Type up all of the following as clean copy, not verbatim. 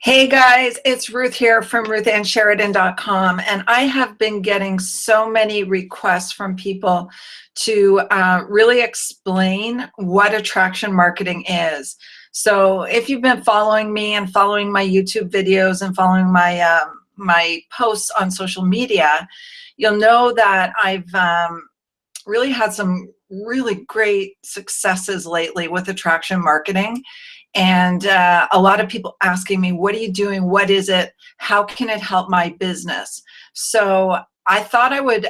Hey guys, it's Ruth here from RuthAnnSheridan.com, and I have been getting so many requests from people to really explain what attraction marketing is. So if you've been following me and following my YouTube videos and following my posts on social media, you'll know that I've really had some really great successes lately with attraction marketing. And a lot of people asking me, what are you doing? What is it? How can it help my business? So I thought I would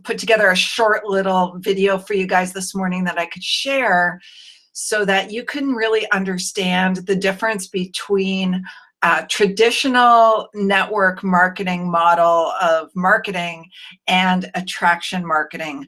put together a short little video for you guys this morning that I could share so that you can really understand the difference between traditional network marketing model of marketing and attraction marketing.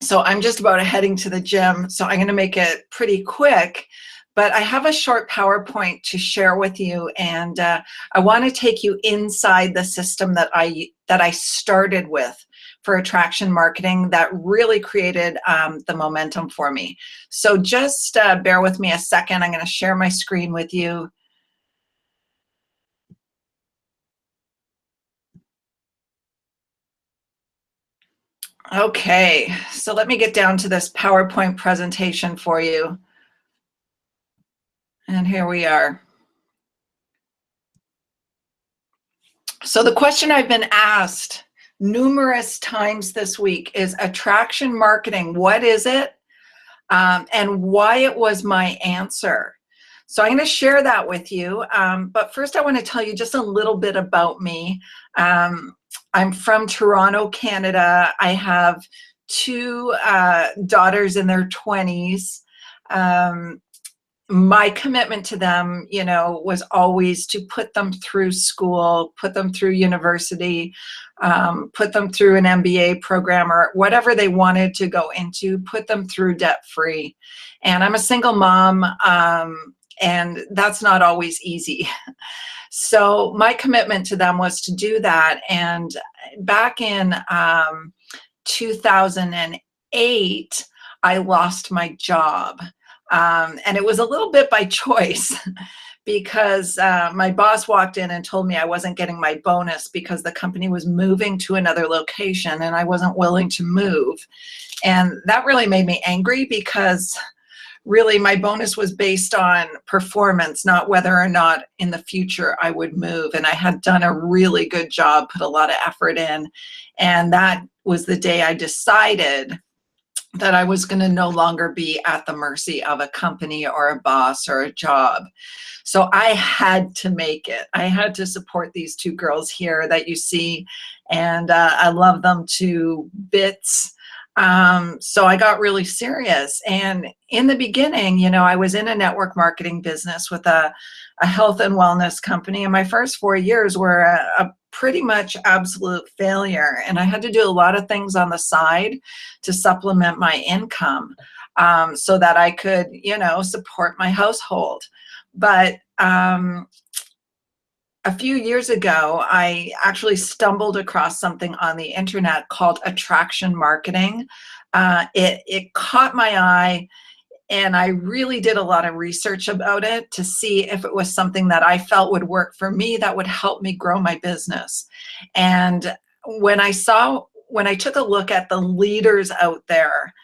So I'm just about heading to the gym, so I'm going to make it pretty quick, but I have a short PowerPoint to share with you, and I want to take you inside the system that I started with for attraction marketing that really created the momentum for me. So just bear with me a second. I'm going to share my screen with you. Okay, so let me get down to this PowerPoint presentation for you. And here we are. So the question I've been asked numerous times this week is attraction marketing. What is it? And why it was my answer. So I'm going to share that with you. But first I want to tell you just a little bit about me. I'm from Toronto, Canada. I have two daughters in their 20s. My commitment to them, was always to put them through school, put them through university, put them through an MBA program or whatever they wanted to go into, put them through debt-free. And I'm a single mom, and that's not always easy. So my commitment to them was to do that. And back in 2008, I lost my job. And it was a little bit by choice because my boss walked in and told me I wasn't getting my bonus because the company was moving to another location and I wasn't willing to move. And that really made me angry because really my bonus was based on performance, not whether or not in the future I would move. And I had done a really good job, put a lot of effort in. And that was the day I decided that I was going to no longer be at the mercy of a company or a boss or a job. So I had to make it. I had to support these two girls here that you see, and I love them to bits. So I got really serious. And in the beginning, I was in a network marketing business with a health and wellness company. And my first 4 years were a pretty much absolute failure. And I had to do a lot of things on the side to supplement my income so that I could, support my household. But a few years ago, I actually stumbled across something on the internet called attraction marketing. It caught my eye, and I really did a lot of research about it to see if it was something that I felt would work for me, that would help me grow my business. And when I took a look at the leaders out there,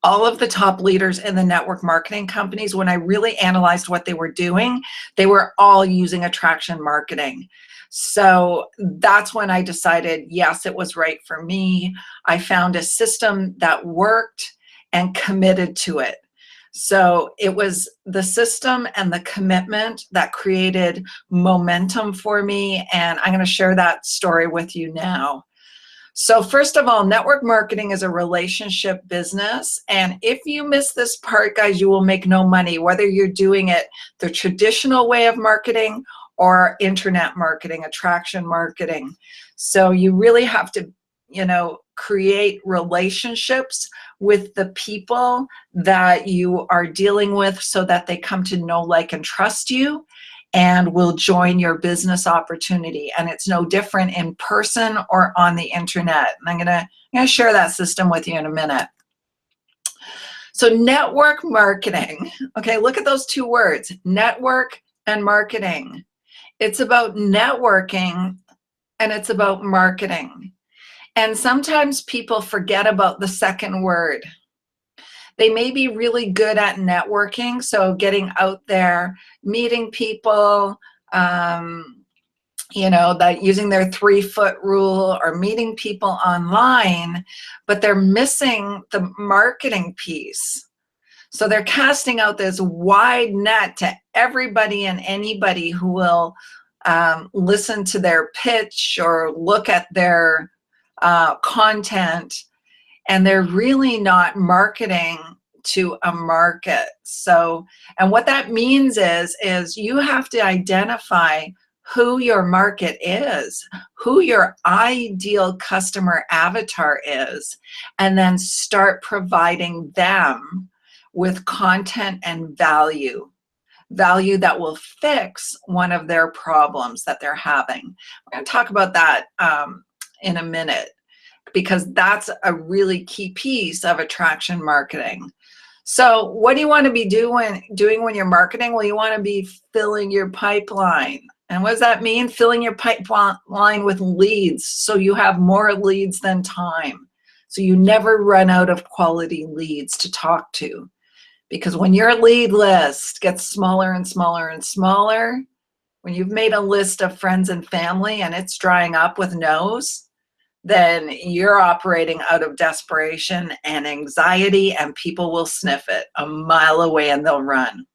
all of the top leaders in the network marketing companies, when I really analyzed what they were doing, they were all using attraction marketing. So that's when I decided, yes, it was right for me. I found a system that worked and committed to it. So it was the system and the commitment that created momentum for me. And I'm going to share that story with you now. So first of all, network marketing is a relationship business. And if you miss this part, guys, you will make no money, whether you're doing it the traditional way of marketing or internet marketing, attraction marketing. So you really have to, create relationships with the people that you are dealing with so that they come to know, like, and trust you and will join your business opportunity. And it's no different in person or on the internet. And I'm gonna share that system with you in a minute. So network marketing, okay, look at those two words, network and marketing. It's about networking and it's about marketing. And sometimes people forget about the second word. They may be really good at networking, so getting out there, meeting people, that using their 3-foot rule or meeting people online, but they're missing the marketing piece. So they're casting out this wide net to everybody and anybody who will listen to their pitch or look at their content, and they're really not marketing to a market. So, and what that means is you have to identify who your market is, who your ideal customer avatar is, and then start providing them with content and value that will fix one of their problems that they're having. We're going to talk about that in a minute, because that's a really key piece of attraction marketing. So what do you want to be doing when you're marketing? Well, you want to be filling your pipeline. And what does that mean? Filling your pipeline with leads, so you have more leads than time. So you never run out of quality leads to talk to. Because when your lead list gets smaller and smaller and smaller, when you've made a list of friends and family and it's drying up with no's, then you're operating out of desperation and anxiety, and people will sniff it a mile away and they'll run.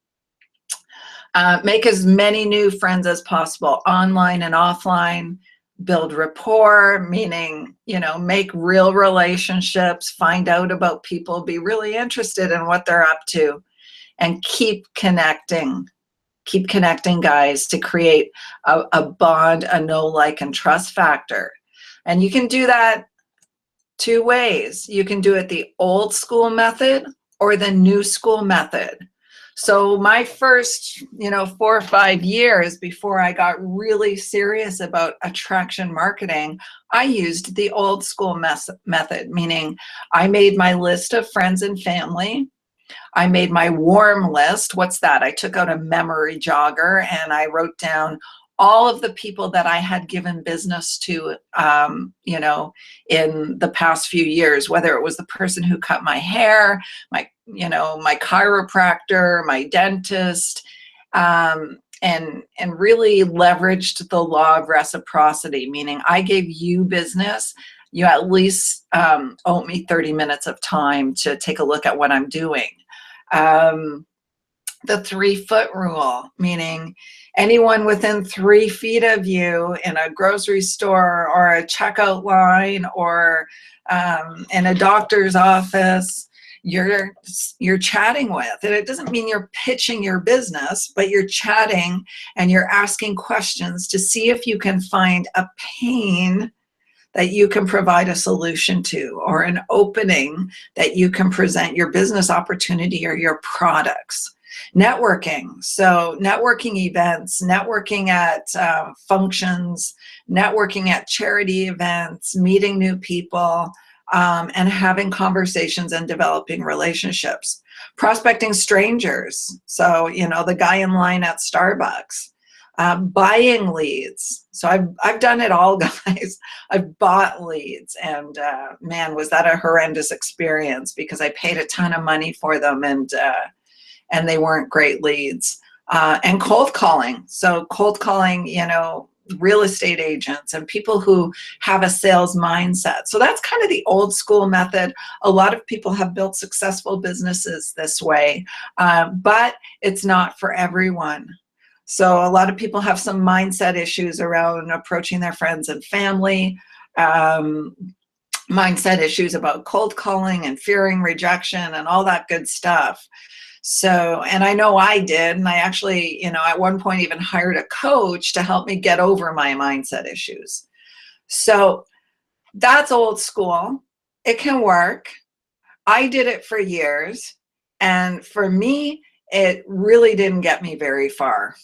Make as many new friends as possible, online and offline. Build rapport, meaning, make real relationships, find out about people, be really interested in what they're up to, and keep connecting. Keep connecting, guys, to create a bond, a know, like, and trust factor. And you can do that 2 ways. You can do it the old school method or the new school method. So my first, 4 or 5 years before I got really serious about attraction marketing, I used the old school method, meaning I made my list of friends and family. I made my warm list. What's that? I took out a memory jogger and I wrote down all of the people that I had given business to, in the past few years, whether it was the person who cut my hair, my chiropractor, my dentist, and really leveraged the law of reciprocity, meaning I gave you business, you at least owe me 30 minutes of time to take a look at what I'm doing. The 3-foot rule, meaning anyone within 3 feet of you in a grocery store or a checkout line or in a doctor's office, you're chatting with. And it doesn't mean you're pitching your business, but you're chatting and you're asking questions to see if you can find a pain that you can provide a solution to, or an opening that you can present your business opportunity or your products. Networking, so networking events, networking at functions, networking at charity events, meeting new people, and having conversations and developing relationships. Prospecting strangers, so the guy in line at Starbucks. Buying leads. So I've done it all, guys. I've bought leads, and man, was that a horrendous experience, because I paid a ton of money for them, and they weren't great leads. And cold calling. So cold calling, real estate agents and people who have a sales mindset. So that's kind of the old school method. A lot of people have built successful businesses this way, but it's not for everyone. So a lot of people have some mindset issues around approaching their friends and family, mindset issues about cold calling and fearing rejection and all that good stuff. So, and I know I did, and I actually, at one point even hired a coach to help me get over my mindset issues. So that's old school. It can work. I did it for years, and for me, it really didn't get me very far.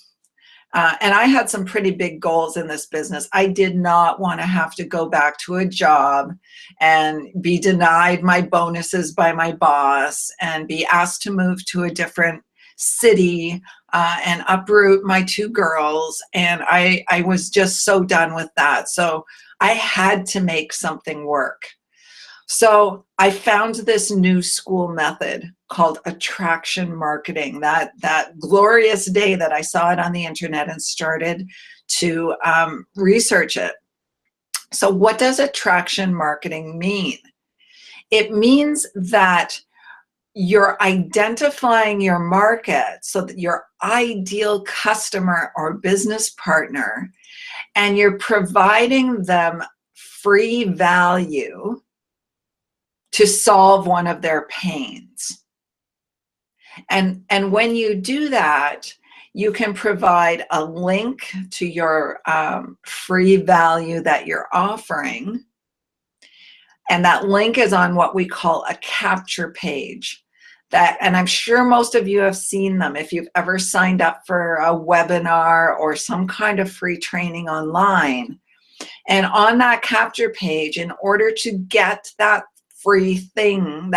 And I had some pretty big goals in this business. I did not want to have to go back to a job and be denied my bonuses by my boss and be asked to move to a different city and uproot my two girls. And I was just so done with that. So I had to make something work. So I found this new school method called attraction marketing, that glorious day that I saw it on the internet and started to research it. So what does attraction marketing mean? It means that you're identifying your market, so that your ideal customer or business partner, and you're providing them free value to solve one of their pains. And when you do that, you can provide a link to your free value that you're offering. And that link is on what we call a capture page. And I'm sure most of you have seen them if you've ever signed up for a webinar or some kind of free training online. And on that capture page, in order to get that free thing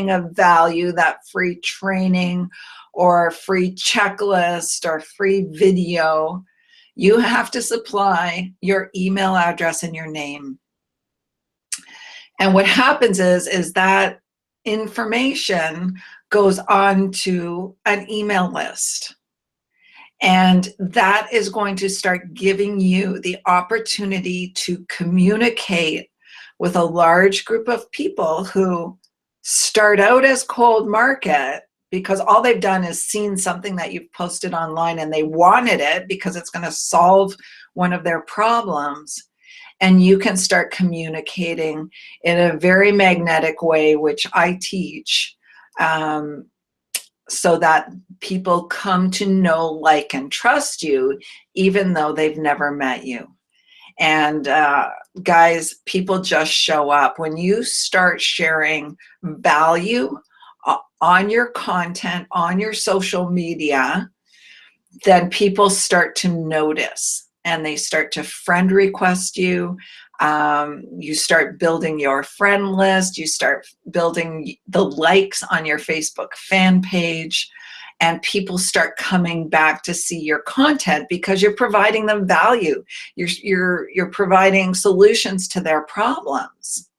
of value, that free training or free checklist or free video, you have to supply your email address and your name. And what happens is that information goes on to an email list. And that is going to start giving you the opportunity to communicate with a large group of people who start out as cold market because all they've done is seen something that you've posted online and they wanted it because it's going to solve one of their problems. And you can start communicating in a very magnetic way, which I teach, so that people come to know, like, and trust you, even though they've never met you. And guys, people just show up. When you start sharing value on your content, on your social media, then people start to notice and they start to friend request you. You start building your friend list. You start building the likes on your Facebook fan page. And people start coming back to see your content because you're providing them value. You're providing solutions to their problems.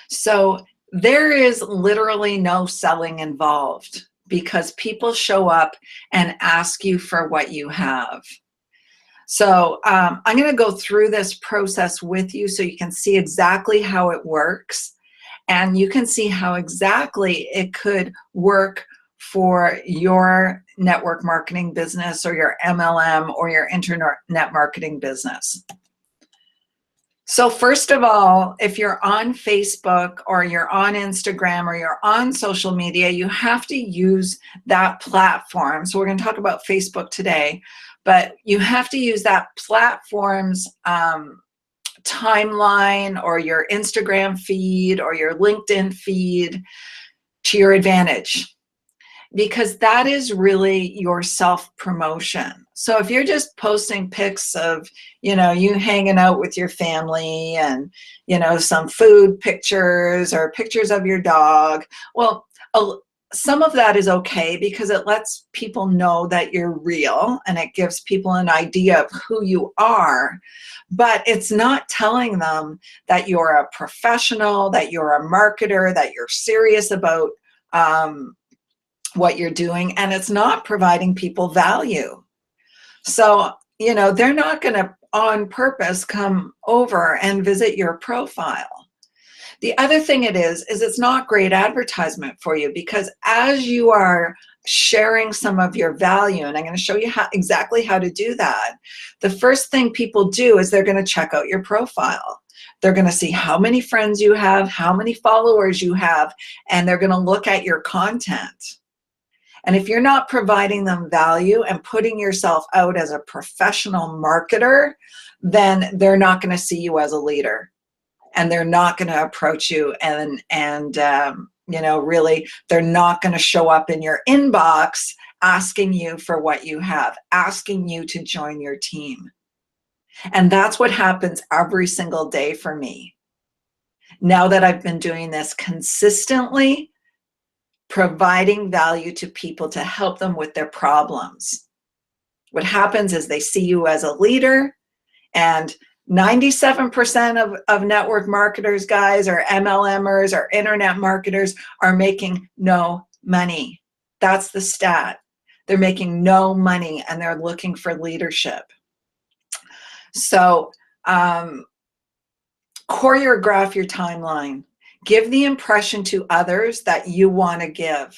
So there is literally no selling involved because people show up and ask you for what you have. So I'm going to go through this process with you so you can see exactly how it works. And you can see how exactly it could work for your network marketing business or your MLM or your internet marketing business. So first of all, if you're on Facebook or you're on Instagram or you're on social media, you have to use that platform. So we're going to talk about Facebook today, but you have to use that platform's timeline or your Instagram feed or your LinkedIn feed to your advantage, because that is really your self-promotion. So if you're just posting pics of, you hanging out with your family and, some food pictures or pictures of your dog, well, some of that is okay because it lets people know that you're real and it gives people an idea of who you are, but it's not telling them that you're a professional, that you're a marketer, that you're serious about what you're doing, and it's not providing people value. So, they're not going to on purpose come over and visit your profile. The other thing it is it's not great advertisement for you, because as you are sharing some of your value, and I'm going to show you exactly how to do that, the first thing people do is they're going to check out your profile. They're going to see how many friends you have, how many followers you have, and they're going to look at your content. And if you're not providing them value and putting yourself out as a professional marketer, then they're not going to see you as a leader, and they're not going to approach you and really, they're not going to show up in your inbox asking you for what you have, asking you to join your team. And that's what happens every single day for me. Now that I've been doing this consistently, providing value to people to help them with their problems. What happens is they see you as a leader, and 97% of network marketers, guys, or MLMers or internet marketers are making no money. That's the stat. They're making no money and they're looking for leadership. So choreograph your timeline. Give the impression to others that you want to give,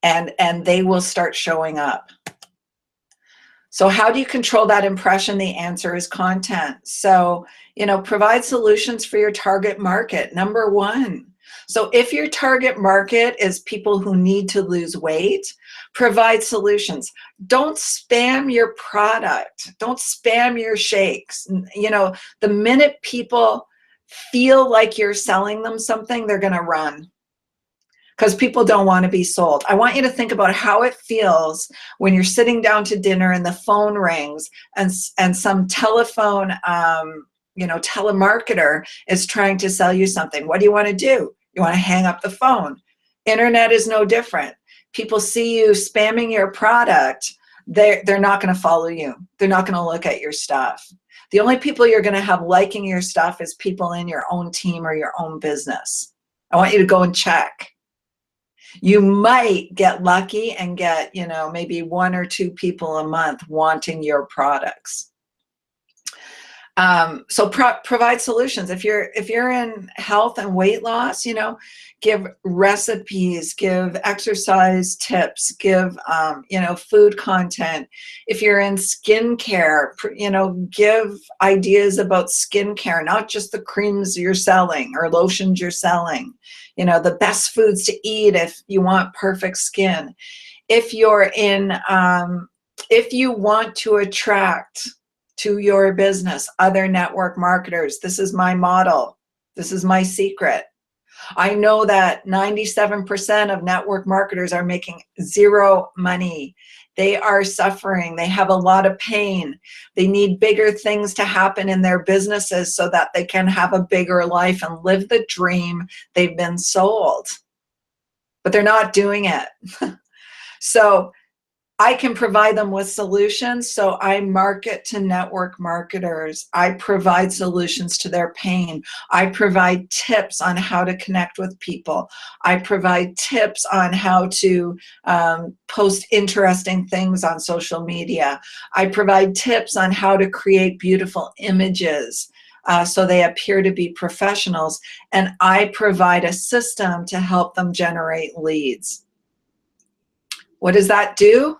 and they will start showing up. So how do you control that impression? The answer is content. So, provide solutions for your target market, number one. So if your target market is people who need to lose weight, provide solutions. Don't spam your product. Don't spam your shakes. The minute people feel like you're selling them something, they're going to run, because people don't want to be sold. I want you to think about how it feels when you're sitting down to dinner and the phone rings and some telephone, telemarketer is trying to sell you something. What do you want to do? You want to hang up the phone. Internet is no different. People see you spamming your product, they're not going to follow you. They're not going to look at your stuff. The only people you're going to have liking your stuff is people in your own team or your own business. I want you to go and check. You might get lucky and get, maybe 1 or 2 people a month wanting your products. So provide solutions. If you're in health and weight loss, give recipes, give exercise tips, give, food content. If you're in skincare, give ideas about skincare, not just the creams you're selling or lotions you're selling, the best foods to eat if you want perfect skin. If you're in, if you want to attract to your business other network marketers, this is my model. This is my secret. I know that 97% of network marketers are making zero money. They are suffering. They have a lot of pain. They need bigger things to happen in their businesses so that they can have a bigger life and live the dream they've been sold. But they're not doing it. So I can provide them with solutions. So I market to network marketers. I provide solutions to their pain. I provide tips on how to connect with people. I provide tips on how to post interesting things on social media. I provide tips on how to create beautiful images so they appear to be professionals. And I provide a system to help them generate leads. What does that do?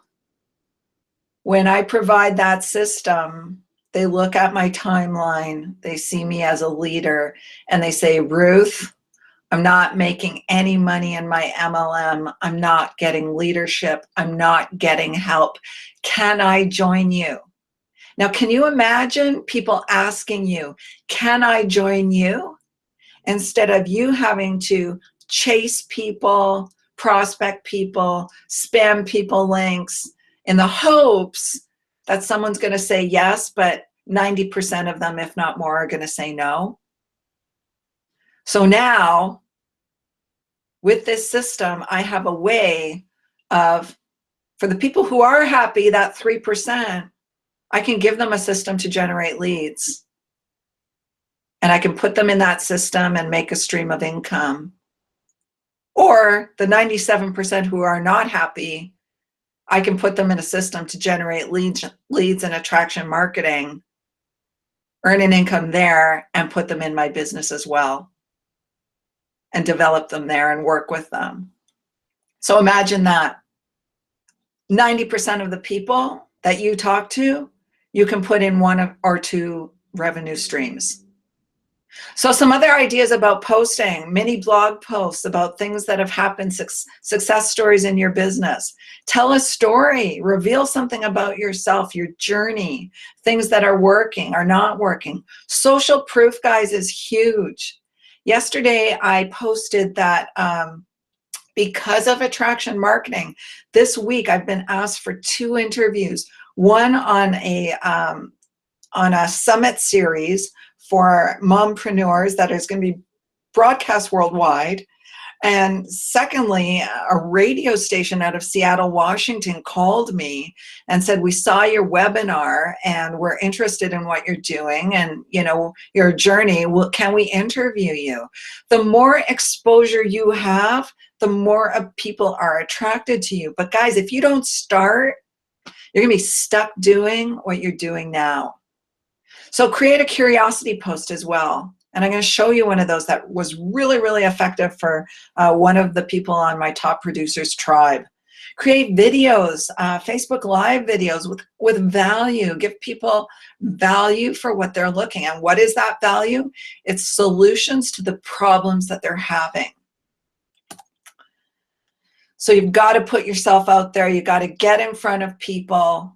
When I provide that system, they look at my timeline, they see me as a leader, and they say, Ruth, I'm not making any money in my MLM. I'm not getting leadership. I'm not getting help. Can I join you? Now, can you imagine people asking you, can I join you? Instead of you having to chase people, prospect people, spam people links, in the hopes that someone's going to say yes, but 90% of them, if not more, are going to say no. So now, with this system, I have a way of, for the people who are happy, that 3%, I can give them a system to generate leads. And I can put them in that system and make a stream of income. Or the 97% who are not happy, I can put them in a system to generate leads and attraction marketing, earn an income there, and put them in my business as well, and develop them there and work with them. So imagine that 90% of the people that you talk to, you can put in 1 or 2 revenue streams. So some other ideas about posting, mini blog posts about things that have happened, success stories in your business. Tell a story, reveal something about yourself, your journey, things that are working or not working. Social proof, guys, is huge. Yesterday, I posted that because of attraction marketing, this week I've been asked for 2 interviews, one on a summit series for mompreneurs that is going to be broadcast worldwide. And secondly, a radio station out of Seattle, Washington called me and said, we saw your webinar and we're interested in what you're doing and, you know, your journey. Well, can we interview you? The more exposure you have, the more people are attracted to you. But guys, if you don't start, you're gonna be stuck doing what you're doing now. So create a curiosity post as well. And I'm going to show you one of those that was really, really effective for one of the people on my top producers tribe. Create videos, Facebook Live videos with value. Give people value for what they're looking at. What is that value? It's solutions to the problems that they're having. So you've got to put yourself out there. You've got to get in front of people.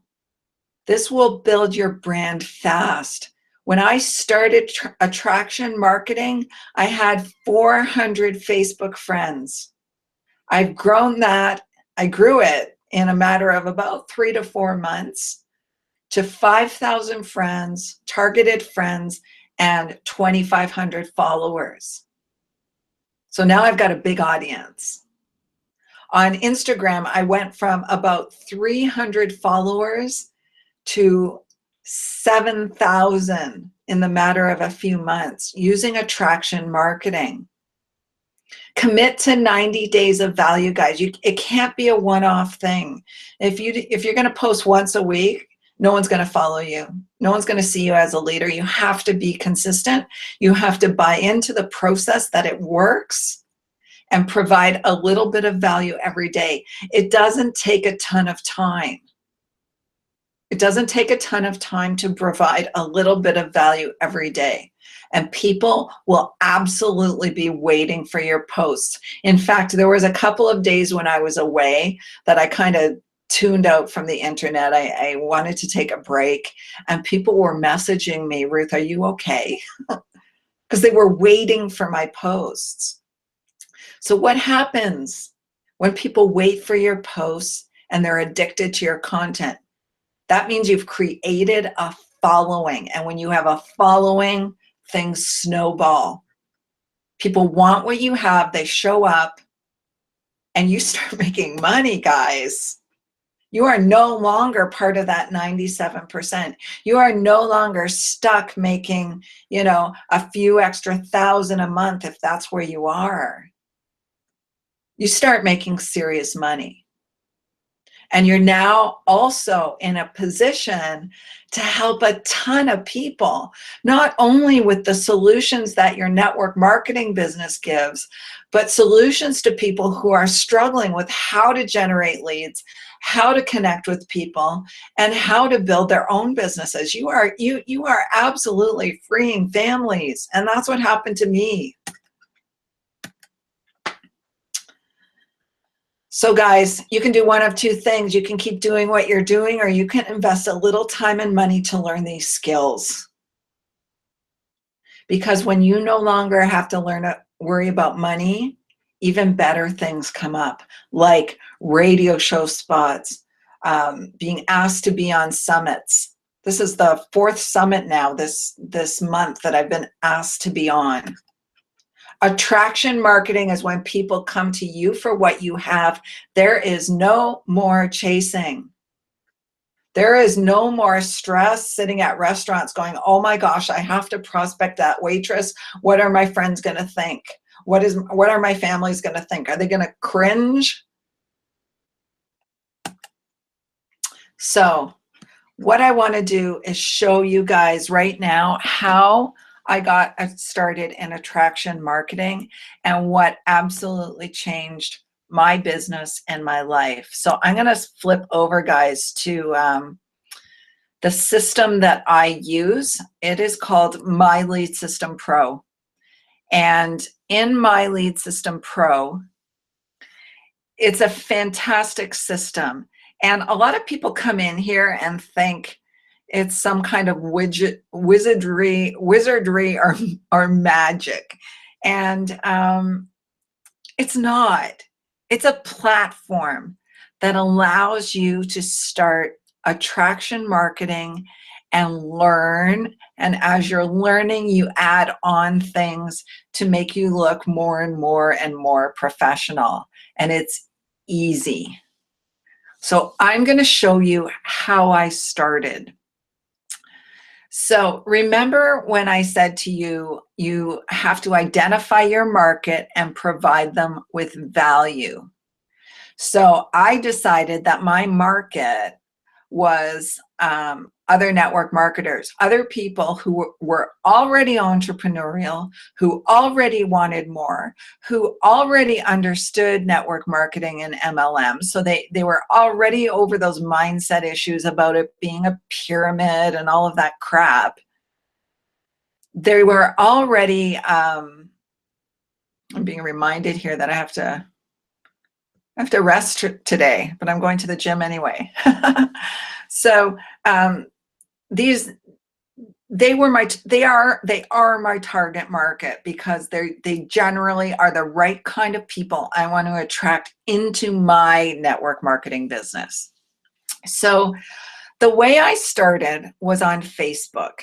This will build your brand fast. When I started attraction marketing, I had 400 Facebook friends. I've grown that. I grew it in a matter of about 3 to 4 months to 5,000 friends, targeted friends, and 2,500 followers. So now I've got a big audience. On Instagram, I went from about 300 followers to 7,000 in the matter of a few months using attraction marketing. Commit to 90 days of value, guys. It can't be a one-off thing. If you're going to post once a week, no one's going to follow you. No one's going to see you as a leader. You have to be consistent. You have to buy into the process that it works and provide a little bit of value every day. It doesn't take a ton of time. It doesn't take a ton of time to provide a little bit of value every day. And people will absolutely be waiting for your posts. In fact, there was a couple of days when I was away that I kind of tuned out from the internet. I wanted to take a break, and people were messaging me, Ruth, are you okay? Because they were waiting for my posts. So what happens when people wait for your posts and they're addicted to your content? That means you've created a following. And when you have a following, things snowball. People want what you have, they show up, and you start making money, guys. You are no longer part of that 97%. You are no longer stuck making, you know, a few extra thousand a month if that's where you are. You start making serious money. And you're now also in a position to help a ton of people, not only with the solutions that your network marketing business gives, but solutions to people who are struggling with how to generate leads, how to connect with people, and how to build their own businesses. You are absolutely freeing families, and that's what happened to me. So guys, you can do one of two things. You can keep doing what you're doing, or you can invest a little time and money to learn these skills. Because when you no longer have to worry about money, even better things come up, like radio show spots, being asked to be on summits. This is the 4th summit now this month that I've been asked to be on. Attraction marketing is when people come to you for what you have. There is no more chasing. There is no more stress sitting at restaurants going, oh my gosh, I have to prospect that waitress. What are my friends going to think? What are my families going to think? Are they going to cringe? So what I want to do is show you guys right now how I got started in attraction marketing and what absolutely changed my business and my life. So I'm going to flip over, guys, to the system that I use. It is called My Lead System Pro. And in My Lead System Pro, it's a fantastic system. And a lot of people come in here and think it's some kind of wizardry or magic. And it's not. It's a platform that allows you to start attraction marketing and learn. And as you're learning, you add on things to make you look more and more professional. And it's easy. So I'm going to show you how I started. So remember when I said to you, you have to identify your market and provide them with value. So I decided that my market was other network marketers, other people who were already entrepreneurial, who already wanted more, who already understood network marketing and MLM. So they were already over those mindset issues about it being a pyramid and all of that crap. They were already, I'm being reminded here that I have to rest today, but I'm going to the gym anyway. So they are my target market because they generally are the right kind of people I want to attract into my network marketing business. So the way I started was on Facebook.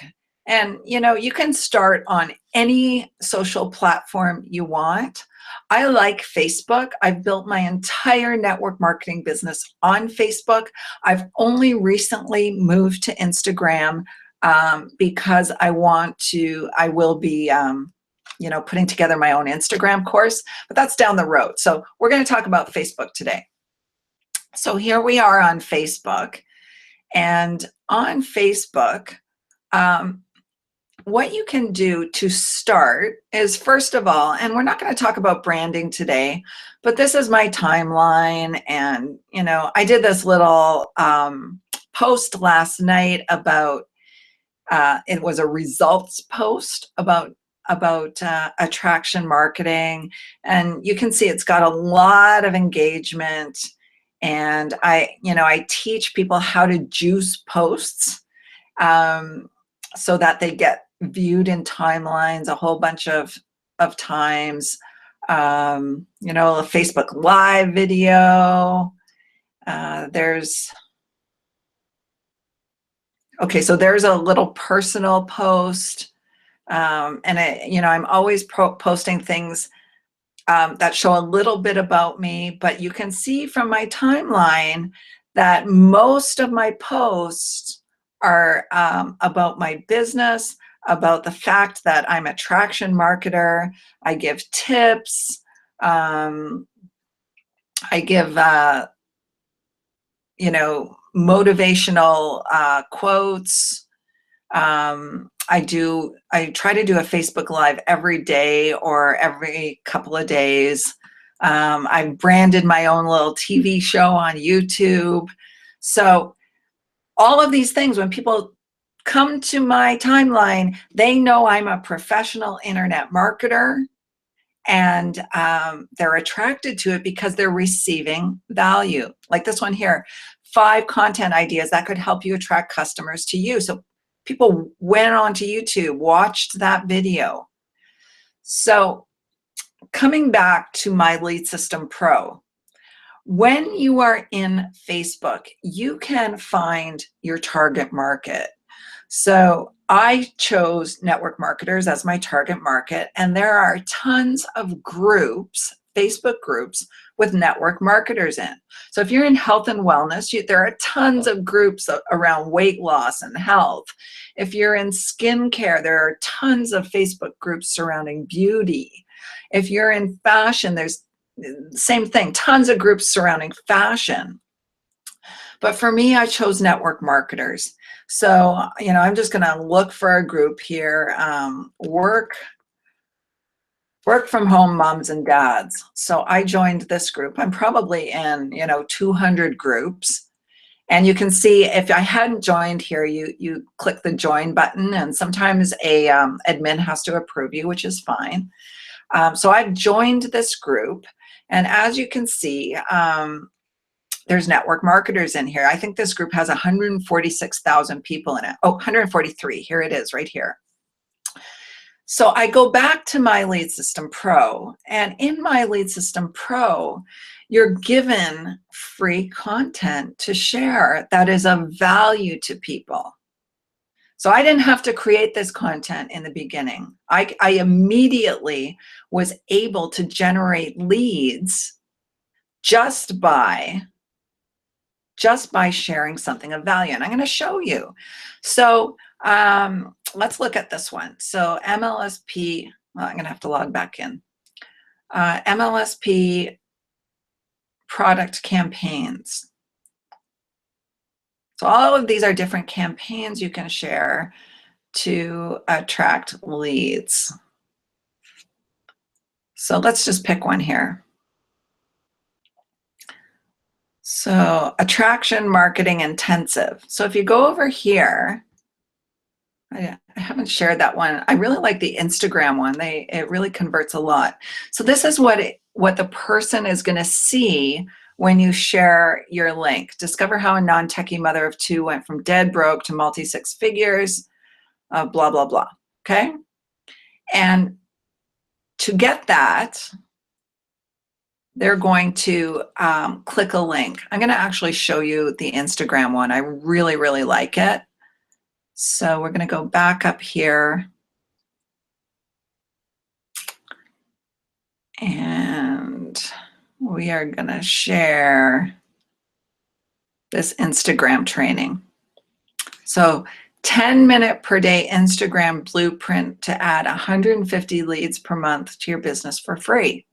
And you can start on any social platform you want. I like Facebook. I've built my entire network marketing business on Facebook. I've only recently moved to Instagram because I will be putting together my own Instagram course, but that's down the road. So we're going to talk about Facebook today. So here we are on Facebook. And on Facebook, what you can do to start is, first of all, and we're not going to talk about branding today, but this is my timeline. And, I did this little post last night about, it was a results post about attraction marketing. And you can see it's got a lot of engagement. And I teach people how to juice posts so that they get viewed in timelines a whole bunch of times. A Facebook Live video. So there's a little personal post. And I'm always posting things that show a little bit about me, but you can see from my timeline that most of my posts are about my business, about the fact that I'm a traction marketer. I give tips. I give, motivational quotes. I try to do a Facebook Live every day or every couple of days. I've branded my own little TV show on YouTube. So all of these things, when people come to my timeline, they know I'm a professional internet marketer, and they're attracted to it because they're receiving value. Like this one here, 5 content ideas that could help you attract customers to you. So people went onto YouTube, watched that video. So coming back to my Lead System Pro, when you are in Facebook, you can find your target market. So I chose network marketers as my target market, and there are tons of groups, Facebook groups, with network marketers in. So if you're in health and wellness, there are tons of groups around weight loss and health. If you're in skincare, there are tons of Facebook groups surrounding beauty. If you're in fashion, there's same thing, tons of groups surrounding fashion. But for me, I chose network marketers. So, I'm just going to look for a group here, work from home moms and dads. So I joined this group. I'm probably in, 200 groups. And you can see if I hadn't joined here, you click the join button, and sometimes a admin has to approve you, which is fine. So I've joined this group, and as you can see, there's network marketers in here. I think this group has 146,000 people in it. Oh, 143. Here it is right here. So I go back to My Lead System Pro, and in My Lead System Pro, you're given free content to share that is of value to people. So I didn't have to create this content in the beginning. I immediately was able to generate leads just by sharing something of value. And I'm going to show you. So let's look at this one. So MLSP, well, I'm going to have to log back in. MLSP product campaigns. So all of these are different campaigns you can share to attract leads. So let's just pick one here. So attraction marketing intensive. So if you go over here, I haven't shared that one. I really like the Instagram one. It really converts a lot. So this is what the person is going to see when you share your link. Discover how a non-techie mother of two went from dead broke to multi-six figures, blah, blah, blah. Okay? And to get that, they're going to click a link. I'm going to actually show you the Instagram one. I really, really like it. So we're going to go back up here. And we are going to share this Instagram training. So 10-minute per day Instagram blueprint to add 150 leads per month to your business for free.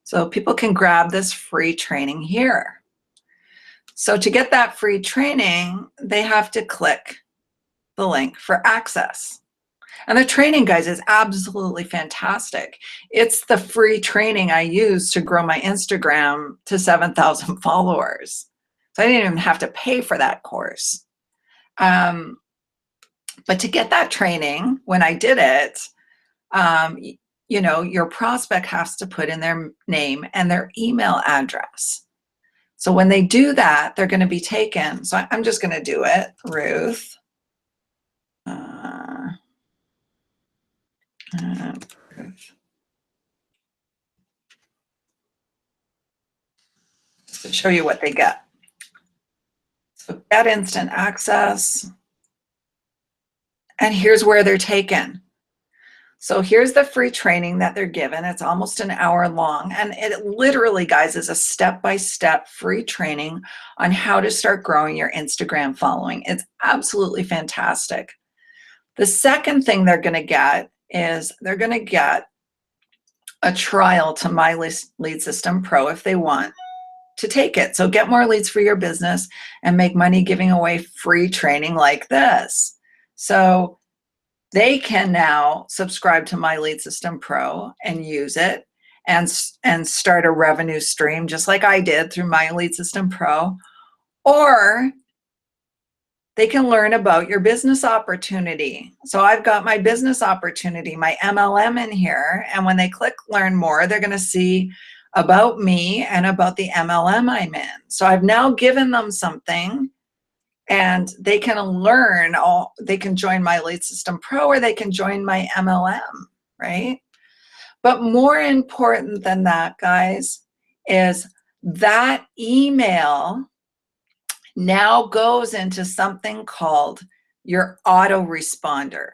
So people can grab this free training here. So to get that free training, they have to click the link for access. And the training, guys, is absolutely fantastic. It's the free training I use to grow my Instagram to 7,000 followers. So I didn't even have to pay for that course. But to get that training, when I did it, you know, your prospect has to put in their name and their email address. So when they do that, they're going to be taken. So I'm just going to do it, Ruth. To show you what they get. So get instant access. And here's where they're taken. So here's the free training that they're given. It's almost an hour long. And it literally, guys, is a step-by-step free training on how to start growing your Instagram following. It's absolutely fantastic. The second thing they're going to get is they're going to get a trial to My Lead System Pro if they want to take it. So get more leads for your business and make money giving away free training like this. So they can now subscribe to My Lead System Pro and use it and start a revenue stream just like I did through My Lead System Pro. Or they can learn about your business opportunity. So I've got my business opportunity, my MLM in here. And when they click learn more, they're going to see about me and about the MLM I'm in. So I've now given them something and they can learn they can join My Lead System Pro or they can join my MLM, right? But more important than that, guys, is that email now goes into something called your autoresponder.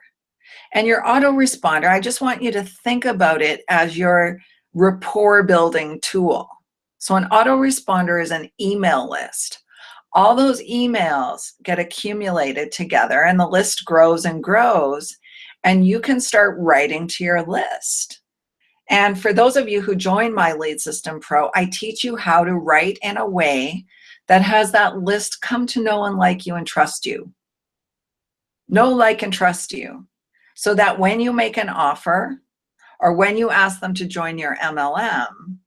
And your autoresponder, I just want you to think about it as your rapport building tool. So an autoresponder is an email list. All those emails get accumulated together and the list grows and grows, and you can start writing to your list. And for those of you who join My Lead System Pro, I teach you how to write in a way that has that list come to know and like you and trust you. Know, like, and trust you. So that when you make an offer or when you ask them to join your MLM,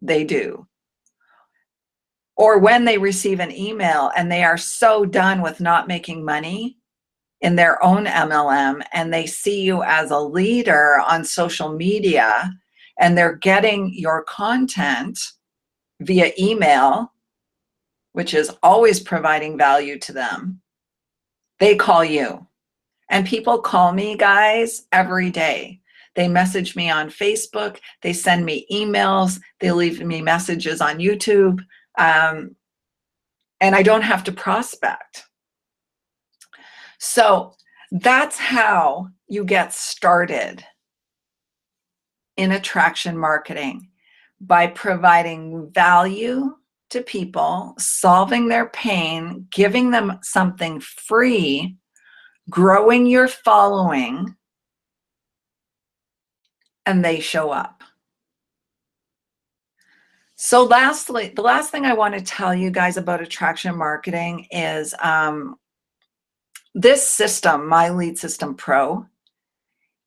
they do. Or when they receive an email and they are so done with not making money in their own MLM and they see you as a leader on social media and they're getting your content via email, which is always providing value to them, they call you And people call me, guys, every day. They message me on Facebook. They send me emails. They leave me messages on YouTube. And I don't have to prospect. So that's how you get started in attraction marketing, by providing value to people, solving their pain, giving them something free, growing your following, and they show up. So lastly, the last thing I want to tell you guys about attraction marketing is this system, My Lead System Pro.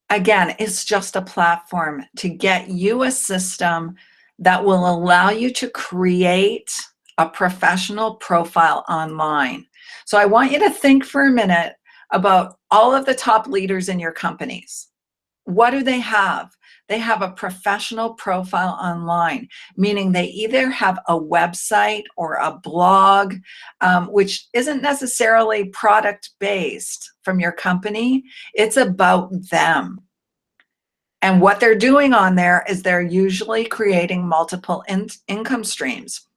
Again, it's just a platform to get you a system that will allow you to create a professional profile online. So I want you to think for a minute about all of the top leaders in your companies. What do they have? They have a professional profile online, meaning they either have a website or a blog, which isn't necessarily product-based from your company. It's about them. And what they're doing on there is they're usually creating multiple income streams.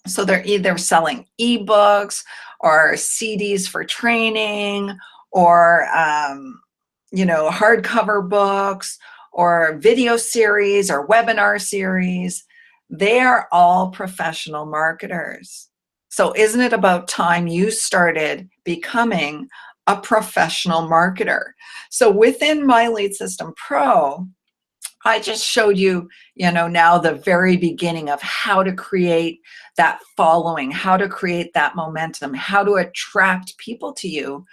So they're either selling ebooks or CDs for training, or hardcover books, or video series, or webinar series. They are all professional marketers. So isn't it about time you started becoming a professional marketer? So within My Lead System Pro, I just showed you, now the very beginning of how to create that following, how to create that momentum, how to attract people to you.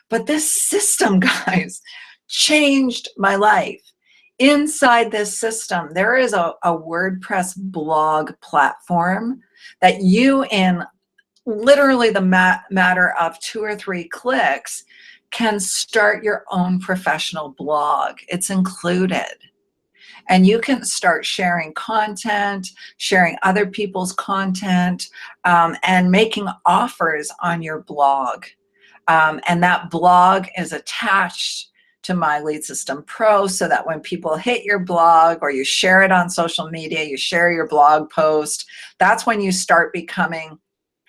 But this system, guys, changed my life. Inside this system, there is a WordPress blog platform that you, in literally the matter of 2 or 3 clicks, can start your own professional blog. It's included. And you can start sharing content, sharing other people's content, and making offers on your blog. And that blog is attached to My Lead System Pro, so that when people hit your blog, or you share it on social media, you share your blog post, that's when you start becoming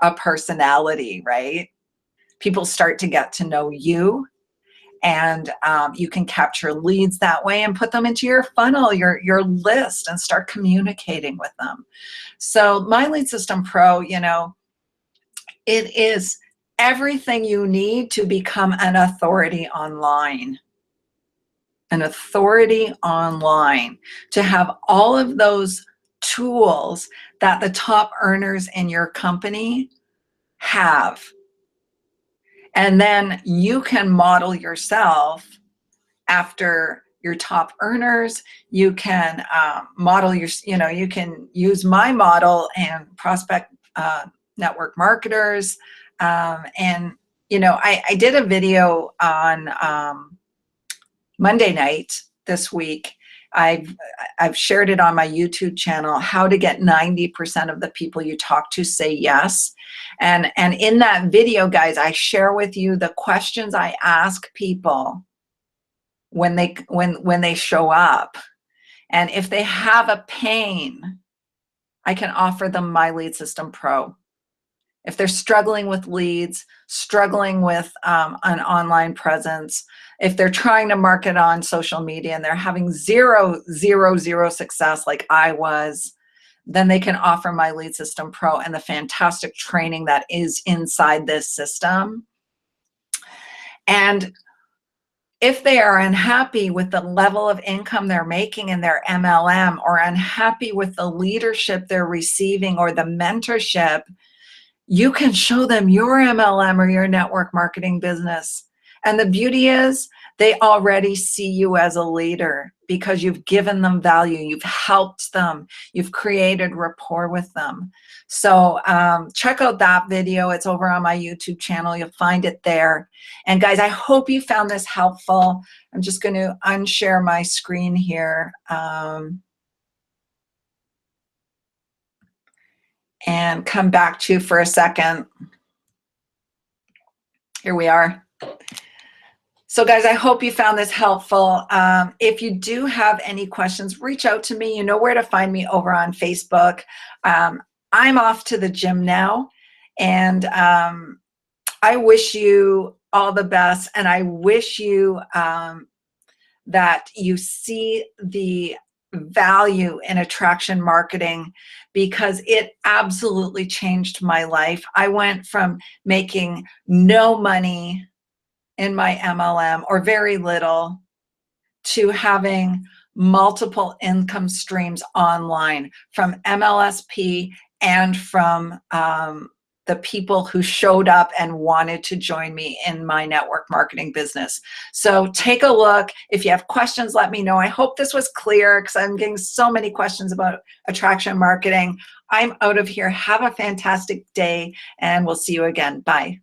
a personality, right? People start to get to know you, and you can capture leads that way and put them into your funnel, your list, and start communicating with them. So My Lead System Pro, it is everything you need to become an authority online. An authority online, to have all of those tools that the top earners in your company have. And then you can model yourself after your top earners. You can model you can use my model and prospect network marketers. And I did a video on Monday night this week. I've shared it on my YouTube channel, how to get 90% of the people you talk to say yes. And in that video, guys, I share with you the questions I ask people when they show up. And if they have a pain, I can offer them My Lead System Pro. If they're struggling with leads, struggling with an online presence, if they're trying to market on social media and they're having zero success like I was, then they can offer My Lead System Pro and the fantastic training that is inside this system. And if they are unhappy with the level of income they're making in their MLM, or unhappy with the leadership they're receiving or the mentorship, you can show them your MLM or your network marketing business. And the beauty is, they already see you as a leader because you've given them value, you've helped them, you've created rapport with them. So check out that video. It's over on my YouTube channel. You'll find it there. And guys, I hope you found this helpful. I'm just going to unshare my screen here. And come back to you for a second. Here we are. So guys, I hope you found this helpful. If you do have any questions, reach out to me. You know where to find me over on Facebook. I'm off to the gym now, and I wish you all the best, and I wish you that you see the value in attraction marketing, because it absolutely changed my life. I went from making no money in my MLM, or very little, to having multiple income streams online from MLSP and from the people who showed up and wanted to join me in my network marketing business. So take a look. If you have questions, let me know. I hope this was clear, because I'm getting so many questions about attraction marketing. I'm out of here. Have a fantastic day, and we'll see you again. Bye.